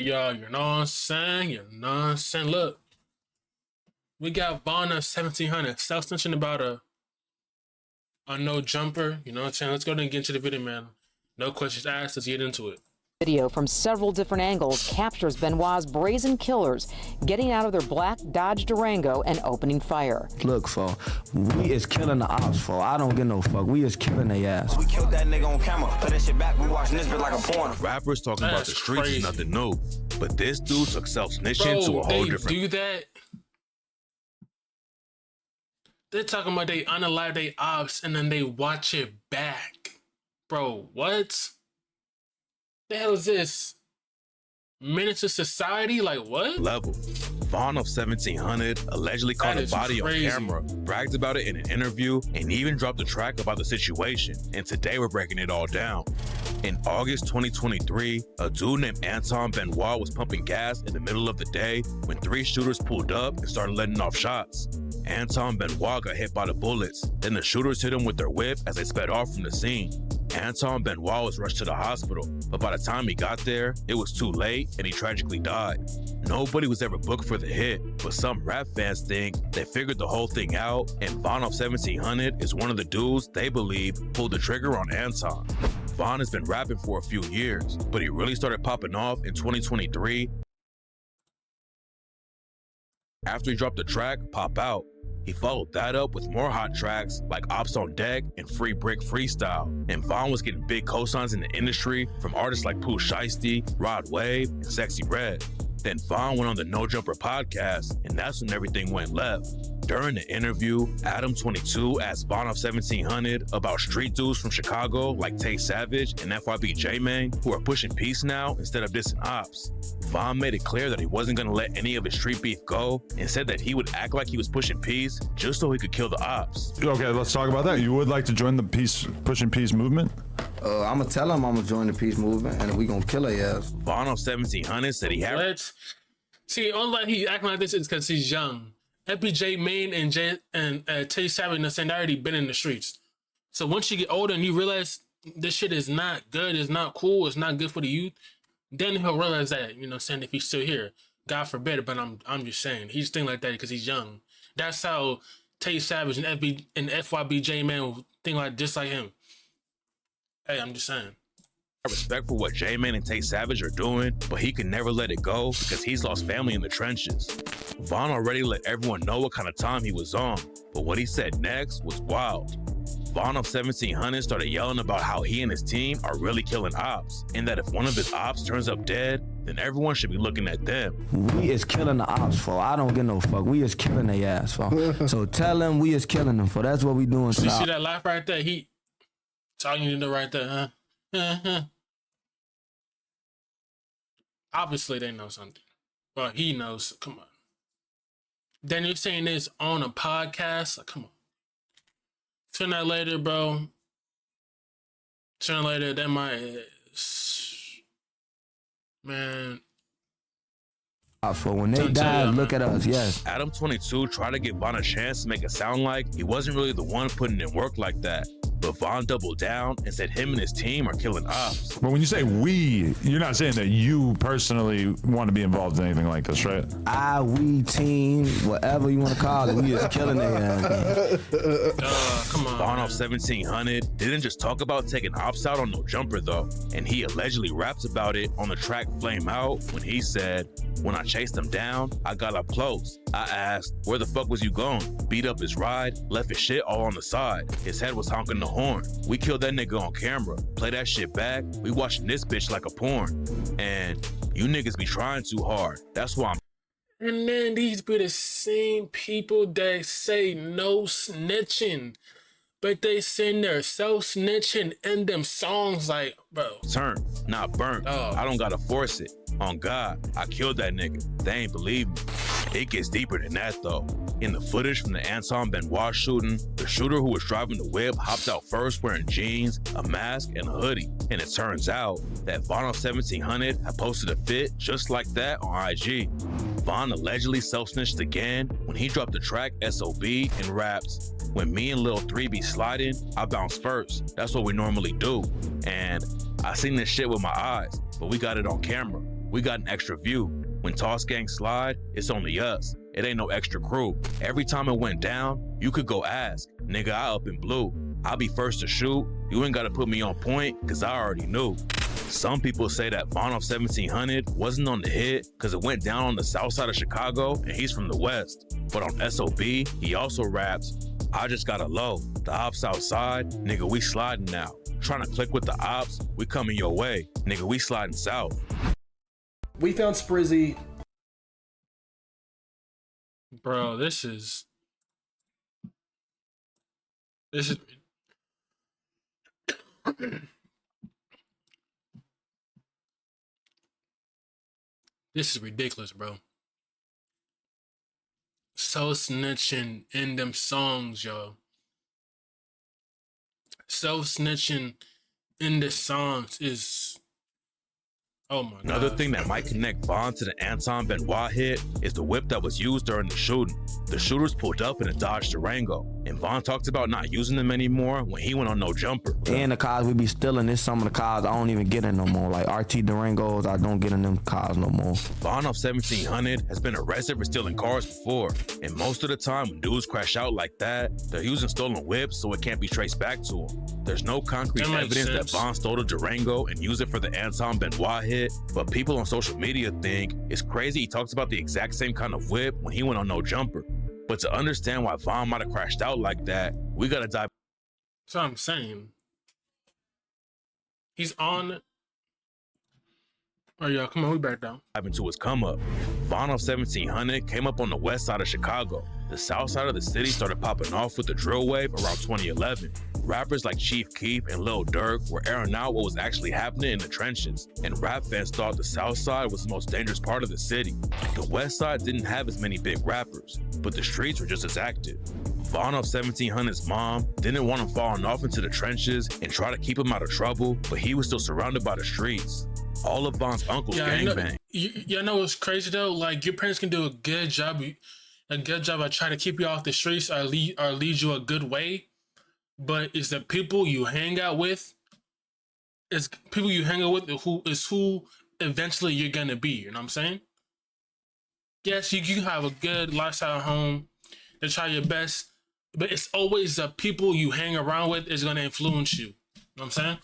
Y'all, you know what I'm saying? You know what I'm saying? Look, we got VonOff1700 self-snitching about a no jumper. You know what I'm saying? Let's go ahead and get into the video, man. No questions asked. Let's get into it. Video from several different angles captures Benoit's brazen killers getting out of their black Dodge Durango and opening fire. Look, fo, we is killing the ops, fo. I don't give no fuck. We is killing their ass. We killed that nigga on camera. Put that shit back. We watching this bit like a porn. Rappers talking about the streets crazy. is nothing new, but this dude took self-snitching to a whole different. They do that. They're talking about they unalive their ops and then they watch it back. Bro, what? The hell is this? Menace to society? Like what? Level. VonOff1700 allegedly caught a body on camera, bragged about it in an interview, and even dropped a track about the situation. And today we're breaking it all down. In August 2023, a dude named Anton Benoit was pumping gas in the middle of the day when 3 shooters pulled up and started letting off shots. Anton Benoit got hit by the bullets. Then the shooters hit him with their whip as they sped off from the scene. Anton Benoit was rushed to the hospital, but by the time he got there, it was too late and he tragically died. Nobody was ever booked for the hit, but some rap fans think they figured the whole thing out, and VonOff1700 is one of the dudes they believe pulled the trigger on Anton. Von has been rapping for a few years, but he really started popping off in 2023 after he dropped the track Pop Out. He followed that up with more hot tracks like Ops on Deck and Free Brick Freestyle. And Von was getting big cosigns in the industry from artists like Pooh Shiesty, Rod Wave, and Sexy Red. Then Von went on the No Jumper podcast, and that's when everything went left. During the interview, Adam22 asked VonOff1700 about street dudes from Chicago like Tay Savage and FYB J-Man who are pushing peace now instead of dissing ops. Von made it clear that he wasn't going to let any of his street beef go and said that he would act like he was pushing peace just so he could kill the ops. Okay, let's talk about that. You would like to join the pushing peace movement? I'm gonna tell him I'm gonna join the peace movement and we gonna kill their ass. VonOff1700 said he had... What? See, only like he acting like this is because he's young. FBJ Main and Tay Savage they already been in the streets. So once you get older and you realize this shit is not good, it's not cool, it's not good for the youth, then he'll realize that, you know, saying if he's still here. God forbid, but I'm just saying he's thinking like that because he's young. That's how Tay Savage and FYB J-Man will think like just like him. Hey, I'm just saying. I respect for what J-Man and Tay Savage are doing, but he can never let it go because he's lost family in the trenches. Von already let everyone know what kind of time he was on, but what he said next was wild. VonOff1700 started yelling about how he and his team are really killing ops, and that if one of his ops turns up dead, then everyone should be looking at them. We is killing the ops, fo. I don't give no fuck. We is killing their ass, fo. So tell them we is killing them, fo. That's what we doing. You see that laugh right there? He talking to the right there, huh? Obviously they know something. But he knows. Come on. Then you're saying this on a podcast? Like, come on. Turn that later, bro. Turn later. That might... Man... For when they die, look at us, yes. Adam22 tried to give Von a chance to make it sound like he wasn't really the one putting in work like that. But Von doubled down and said him and his team are killing ops. But when you say we, you're not saying that you personally want to be involved in anything like this, right? We, team, whatever you want to call it, we is killing their ass. Come on. VonOff1700 didn't just talk about taking ops out on No Jumper though, and he allegedly raps about it on the track Flame Out when he said, "When I chased him down, I got up close. I asked, where the fuck was you going? Beat up his ride, left his shit all on the side. His head was honking the horn. We killed that nigga on camera. Play that shit back. We watching this bitch like a porn. And you niggas be trying too hard. That's why I'm..." And then these be the same people that say no snitching. But they send their self-snitching in them songs like, bro. Turn, not burnt. I don't gotta force it. On God, I killed that nigga. They ain't believe me. It gets deeper than that though. In the footage from the Anton Benoit shooting, the shooter who was driving the whip hopped out first wearing jeans, a mask, and a hoodie. And it turns out that VonOff1700 had posted a fit just like that on IG. Von allegedly self-snitched again when he dropped the track SOB and rapped, "When me and Lil 3 be sliding, I bounce first. That's what we normally do. And I seen this shit with my eyes, but we got it on camera." we got an extra view. When Toss Gang slide, it's only us. It ain't no extra crew. Every time it went down, you could go ask. Nigga, I up in blue. I'll be first to shoot. You ain't gotta put me on point, cause I already knew. Some people say that VonOff1700 wasn't on the hit because it went down on the south side of Chicago and he's from the west. But on SOB, he also raps, I just got a low. The ops outside, nigga, we sliding now. Trying to click with the ops, we coming your way. Nigga, we sliding south. We found Sprizzy. Bro, this is this is ridiculous, bro. So snitching in them songs, yo. So snitching in the songs is, oh my god. Another thing that might connect Von to the Anton Benoit hit is the whip that was used during the shooting. The shooters pulled up in a Dodge Durango, and Von talked about not using them anymore when he went on No Jumper. And the cars we be stealing is some of the cars I don't even get in no more. Like RT Durangos, I don't get in them cars no more. VonOff1700 has been arrested for stealing cars before, and most of the time when dudes crash out like that, they're using stolen whips so it can't be traced back to them. There's no concrete evidence that Von stole a Durango and used it for the Anton Benoit hit, but people on social media think it's crazy he talks about the exact same kind of whip when he went on No Jumper. But to understand why Von might have crashed out like that, we gotta dive. That's what I'm saying. He's on. Oh yeah, come on, we back down. Into his come up. VonOff1700 came up on the west side of Chicago. The south side of the city started popping off with the drill wave around 2011. Rappers like Chief Keef and Lil Durk were airing out what was actually happening in the trenches, and rap fans thought the south side was the most dangerous part of the city. The west side didn't have as many big rappers, but the streets were just as active. VonOff1700's mom didn't want him falling off into the trenches and try to keep him out of trouble, but he was still surrounded by the streets. All of Von's uncles gangbang. You know what's crazy though? Like, your parents can do a good job at trying to keep you off the streets or lead you a good way, but it's the people you hang out with. It's people you hang out with who eventually you're gonna be. You know what I'm saying? Yes, you have a good lifestyle at home. They try your best, but it's always the people you hang around with is gonna influence you. You know what I'm saying?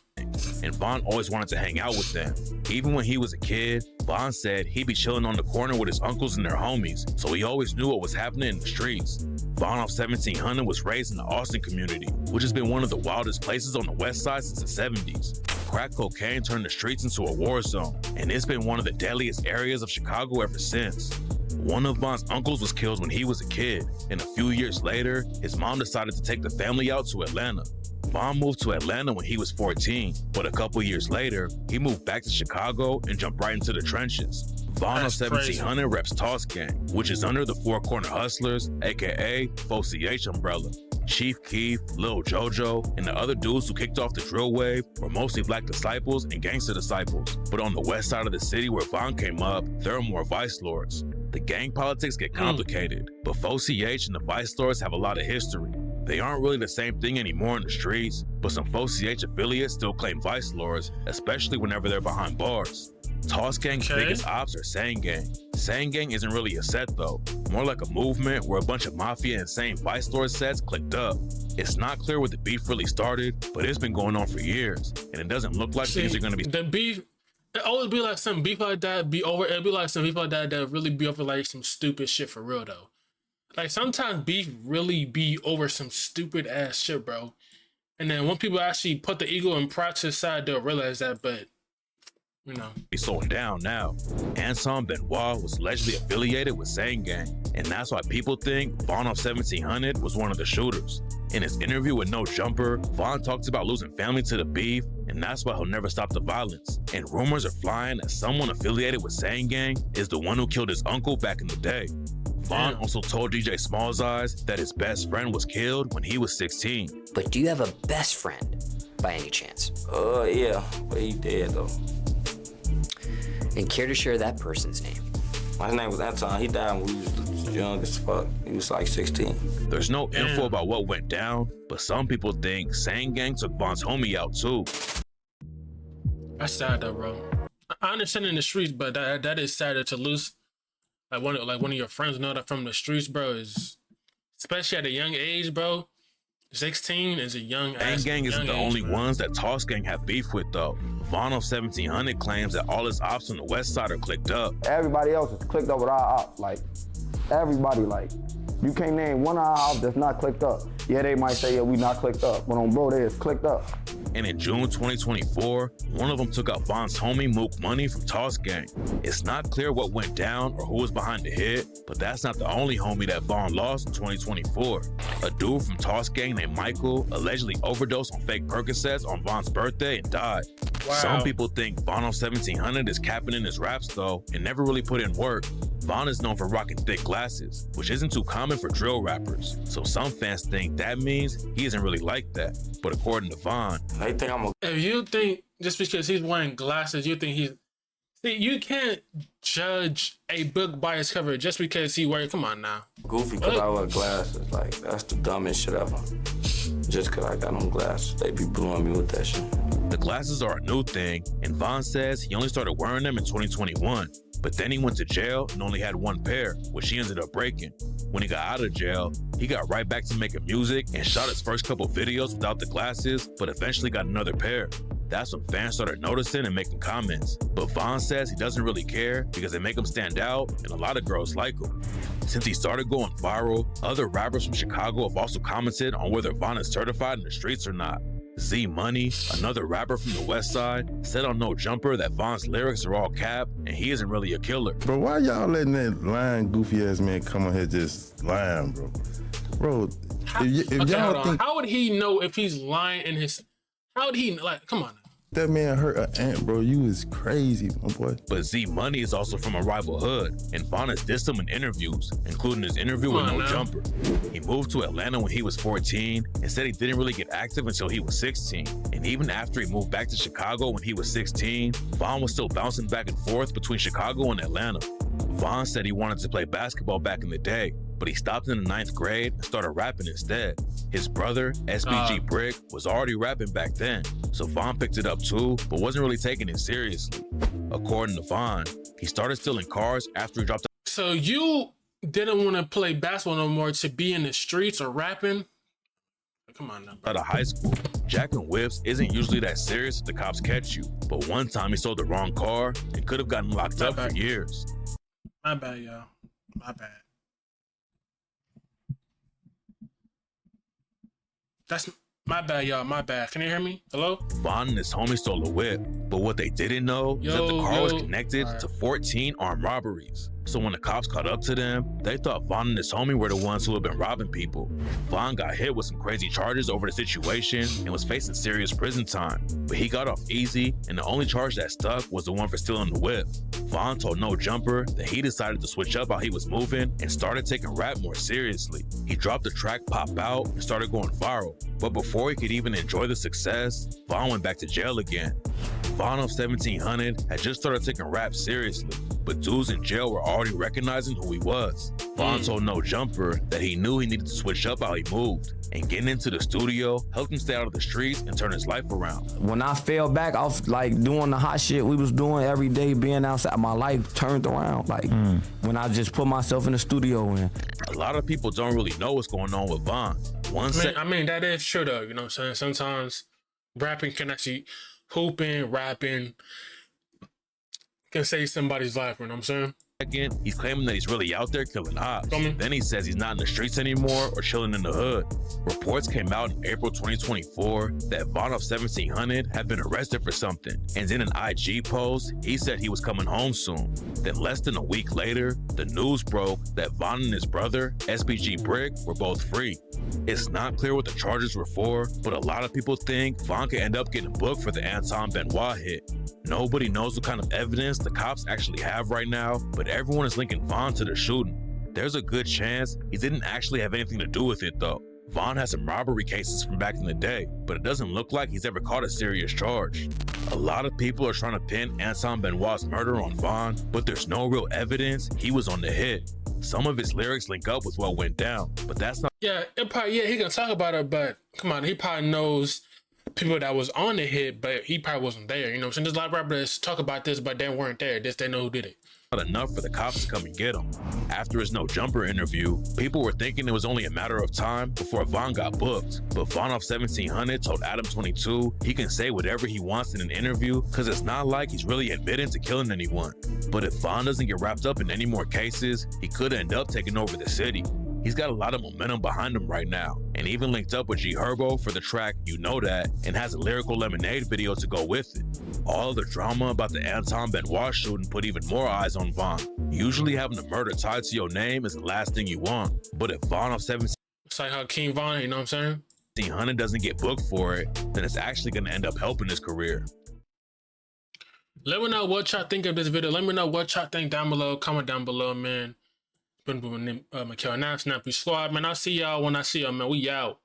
And Von always wanted to hang out with them. Even when he was a kid, Von said he'd be chilling on the corner with his uncles and their homies, so he always knew what was happening in the streets. VonOff1700 was raised in the Austin community, which has been one of the wildest places on the west side since the 70s. Crack cocaine turned the streets into a war zone, and it's been one of the deadliest areas of Chicago ever since. One of Von's uncles was killed when he was a kid, and a few years later, his mom decided to take the family out to Atlanta. Von moved to Atlanta when he was 14, but a couple years later, he moved back to Chicago and jumped right into the trenches. VonOff1700 reps Toss Gang, which is under the Four Corner Hustlers, aka FOCH umbrella. Chief Keef, Lil Jojo, and the other dudes who kicked off the drill wave were mostly black disciples and gangster disciples. But on the west side of the city where Von came up, there are more vice lords. The gang politics get complicated, but FOCH and the vice lords have a lot of history. They aren't really the same thing anymore in the streets, but some FOCH affiliates still claim vice lords, especially whenever they're behind bars. Toss Gang's biggest ops are Sang Gang. Sang Gang isn't really a set though, more like a movement where a bunch of mafia and same vice lord sets clicked up. It's not clear where the beef really started, but it's been going on for years, and it doesn't look like things are gonna be— the beef. It always be like some beef like that be over. It'd be like some beef like that really be over like some stupid shit for real though. Like sometimes beef really be over some stupid ass shit, bro. And then when people actually put the ego and pride to the side, they'll realize that, but you know. He's slowing down now. Anton Benoit was allegedly affiliated with Sang Gang, and that's why people think VonOff1700 was one of the shooters. In his interview with No Jumper, Von talks about losing family to the beef, and that's why he'll never stop the violence. And rumors are flying that someone affiliated with Sang Gang is the one who killed his uncle back in the day. Von also told DJ Smalls Eyes that his best friend was killed when he was 16. But do you have a best friend by any chance? Yeah, but he dead though. And care to share that person's name? My name was Anton. He died when we was young as fuck. He was like 16. There's no info about what went down, but some people think Sang Gang took Von's homie out too. That's sad though, bro. I understand in the streets, but that is sad to lose one of your friends know that from the streets, bro, is especially at a young age, bro. 16 is a young Bang ass. Gang isn't the only man. ones that Toss Gang have beef with though. VonOff1700 claims that all his ops on the west side are clicked up. Everybody else is clicked up with our ops. Like, everybody, like, you can't name one of our ops that's not clicked up. Yeah, they might say, yeah, we not clicked up. But on bro, they is clicked up. And in June 2024, one of them took out Von's homie Mook money from Toss Gang. It's not clear what went down or who was behind the hit, but that's not the only homie that Von lost in 2024. A dude from Toss Gang named Mickal allegedly overdosed on fake Percocets on Von's birthday and died. Wow. Some people think VonOff1700 is capping in his raps though and never really put in work. Von is known for rocking thick glasses, which isn't too common for drill rappers. So some fans think that means he isn't really like that. But according to Von, They think I'm a... If you think just because he's wearing glasses, you think he's... See, you can't judge a book by its cover just because he wears... Come on now. goofy because I wear glasses. Like, that's the dumbest shit ever. Just because I got them glasses, they be blowing me with that shit. the glasses are a new thing, and Von says he only started wearing them in 2021. But then he went to jail and only had one pair, which he ended up breaking. When he got out of jail, he got right back to making music and shot his first couple videos without the glasses, but eventually got another pair. That's when fans started noticing and making comments. But Von says he doesn't really care because they make him stand out and a lot of girls like him. Since he started going viral, other rappers from Chicago have also commented on whether Von is certified in the streets or not. Z Money, another rapper from the West Side, said on No Jumper that Von's lyrics are all cap and he isn't really a killer. Bro, why y'all letting that lying, goofy ass man come on here just lying, bro? Bro, if y'all think how would he know if he's lying in his? How would he like? Come on. that man hurt an ant, bro, you is crazy, my boy. But Z Money is also from a rival hood, and Von has dissed him in interviews, including his interview with No Jumper. He moved to Atlanta when he was 14 and said he didn't really get active until he was 16. And even after he moved back to Chicago when he was 16, Von was still bouncing back and forth between Chicago and Atlanta. Von said he wanted to play basketball back in the day, but he stopped in the 9th grade and started rapping instead. His brother, SBG Brick, was already rapping back then, so Von picked it up too, but wasn't really taking it seriously. According to Von, he started stealing cars after he dropped. So you didn't want to play basketball no more to be in the streets or rapping? Come on now, bro. Out of high school, jacking whips isn't usually that serious if the cops catch you, but one time he sold the wrong car and could have gotten locked up for years. My bad, y'all. My bad. That's my bad, y'all. My bad. Can you hear me? Hello? Von and his homie stole a whip, but what they didn't know is that the car was connected to 14 armed robberies. So when the cops caught up to them, they thought Von and his homie were the ones who had been robbing people. Von got hit with some crazy charges over the situation and was facing serious prison time, but he got off easy, and the only charge that stuck was the one for stealing the whip. Von told No Jumper that he decided to switch up how he was moving and started taking rap more seriously. He dropped the track Pop Out and started going viral, but before he could even enjoy the success, Von went back to jail again. VonOff1700 had just started taking rap seriously, but dudes in jail were already recognizing who he was. Von told No Jumper that he knew he needed to switch up how he moved, and getting into the studio helped him stay out of the streets and turn his life around. When I fell back off like doing the hot shit we was doing every day, being outside, my life turned around. Like when I just put myself in the studio and a lot of people don't really know what's going on with Von. I mean, that is true though, you know what I'm saying? Sometimes rapping can actually hooping, rapping can save somebody's life, you know what I'm saying? Second, he's claiming that he's really out there killing ops. Then he says he's not in the streets anymore or chilling in the hood. Reports came out in April 2024 that VonOff1700 had been arrested for something, and in an IG post, he said he was coming home soon. Then less than a week later, the news broke that Von and his brother, SBG Brick, were both free. It's not clear what the charges were for, but a lot of people think Von could end up getting booked for the Anton Benoit hit. Nobody knows what kind of evidence the cops actually have right now, but everyone is linking Von to the shooting. There's a good chance he didn't actually have anything to do with it though. Von has some robbery cases from back in the day, but it doesn't look like he's ever caught a serious charge. A lot of people are trying to pin Anton Benoit's murder on Von, but there's no real evidence he was on the hit. Some of his lyrics link up with what went down, but that's not. Yeah, he can talk about it, but come on, he probably knows people that was on the hit, but he probably wasn't there. You know what I'm saying? There's a lot of rappers talk about this, but they weren't there. They know who did it. Not enough for the cops to come and get him. After his No Jumper interview, people were thinking it was only a matter of time before Von got booked. But VonOff1700 told Adam22 he can say whatever he wants in an interview because it's not like he's really admitting to killing anyone. But if Von doesn't get wrapped up in any more cases, he could end up taking over the city. He's got a lot of momentum behind him right now, and even linked up with G Herbo for the track You Know That, and has a Lyrical Lemonade video to go with it. All of the drama about the Anton Benoit shooting put even more eyes on Von. Usually having a murder tied to your name is the last thing you want, but if VonOff1700 It's like how King Von, you know what I'm saying? doesn't get booked for it, then it's actually going to end up helping his career. Let me know what y'all think of this video. Let me know what y'all think down below. Comment down below, man. Been Mickal, now Snappy Squad, man. I'll see y'all when I see y'all, man. We out.